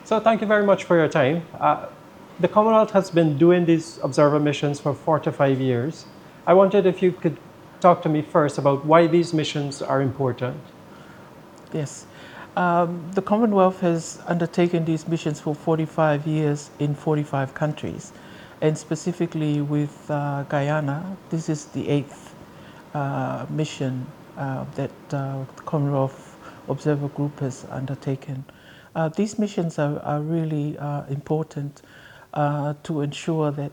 So thank you very much for your time. The Commonwealth has been doing these observer missions for 4 to 5 years. I wondered if you could talk to me first about why these missions are important. Yes. The Commonwealth has undertaken these missions for 45 years in 45 countries, and specifically with Guyana. This is the eighth mission that the Commonwealth Observer Group has undertaken. These missions are really important to ensure that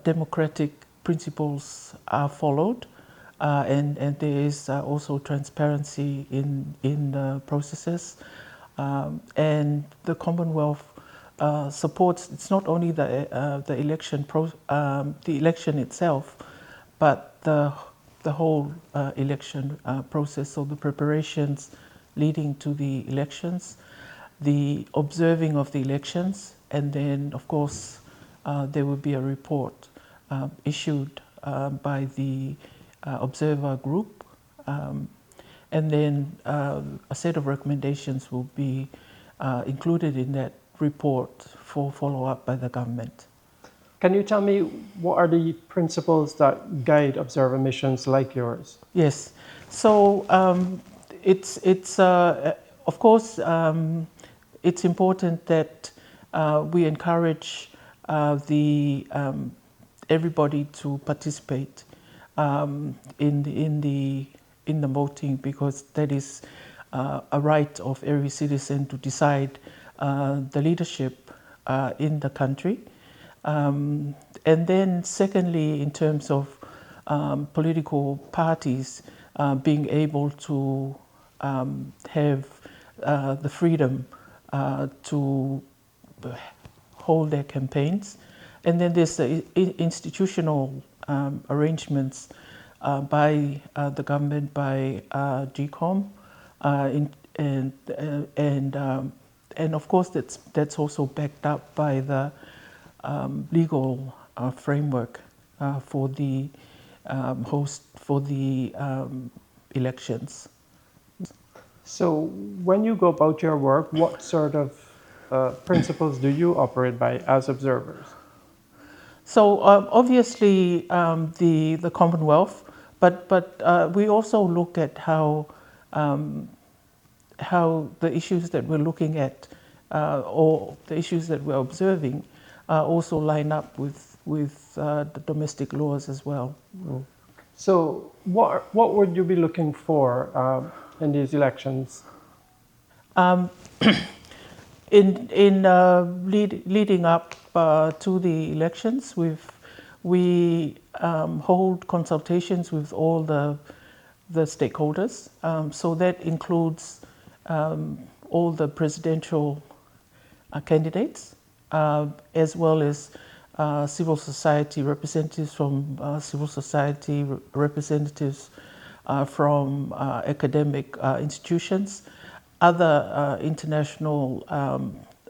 democratic principles are followed, and there is also transparency in the processes. And the Commonwealth supports. It's not only the election itself, but the whole election process. So the preparations leading to the elections, the observing of the elections, and then of course there will be a report issued by the observer group, and then a set of recommendations will be included in that report for follow-up by the government. Can you tell me what are the principles that guide observer missions like yours? Yes, so it's of course it's important that we encourage the everybody to participate in the voting, because that is a right of every citizen to decide the leadership in the country. And then secondly, in terms of political parties being able to have the freedom to hold their campaigns. And then there's the institutional arrangements by the government, by GCOM, and of course that's also backed up by the legal framework for the elections. So when you go about your work, what sort of principles do you operate by as observers? So obviously the Commonwealth, but we also look at how the issues that we're looking at or the issues that we're observing also line up with the domestic laws as well. So what would you be looking for in these elections? Leading up to the elections, we hold consultations with all the stakeholders. So that includes all the presidential candidates, as well as civil society representatives from civil society, representatives from academic institutions, other international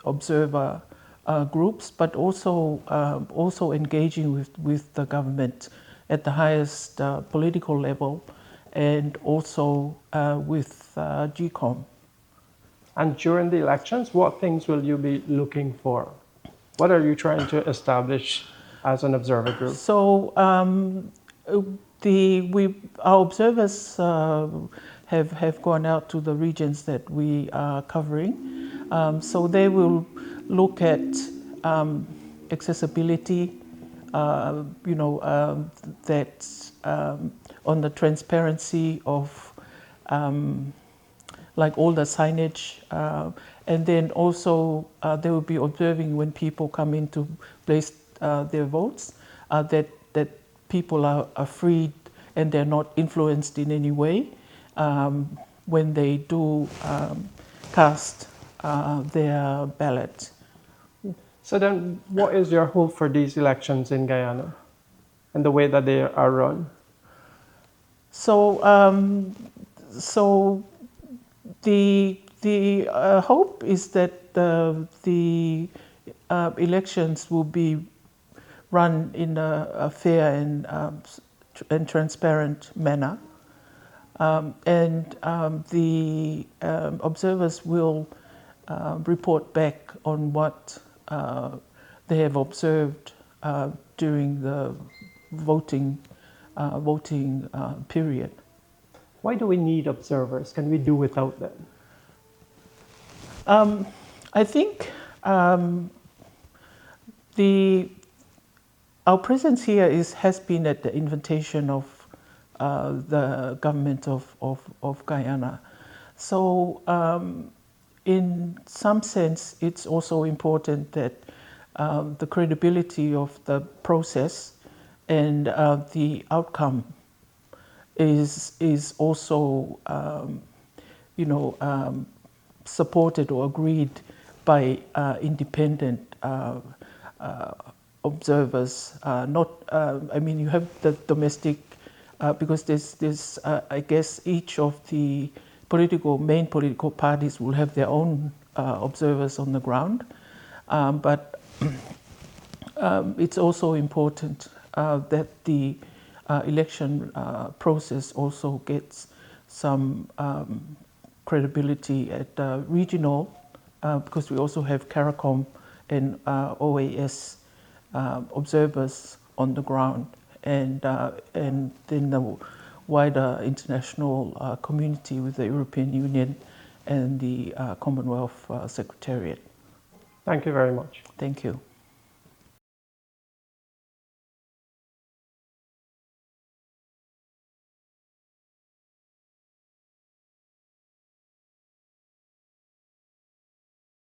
observer groups, but also engaging with the government at the highest political level, and also with GCOM. And during the elections, what things will you be looking for? What are you trying to establish as an observer group? So our observers have gone out to the regions that we are covering. So they will look at accessibility, that on the transparency of like all the signage, and then also they will be observing when people come in to place their votes, that people are free and they're not influenced in any way when they do cast their ballot. So then, what is your hope for these elections in Guyana and the way that they are run? So, the hope is that the elections will be run in a fair and transparent manner, and the observers will report back on what they have observed during the voting period. Why do we need observers? Can we do without them? I think our presence here has been at the invitation of the government of Guyana. So in some sense, it's also important that the credibility of the process and the outcome is also, supported or agreed by independent observers. You have the domestic, because there's I guess each of the main political parties will have their own observers on the ground, but it's also important that the election process also gets some credibility at regional, because we also have CARICOM and OAS observers on the ground, and then the wider international community with the European Union and the Commonwealth Secretariat. Thank you very much. Thank you.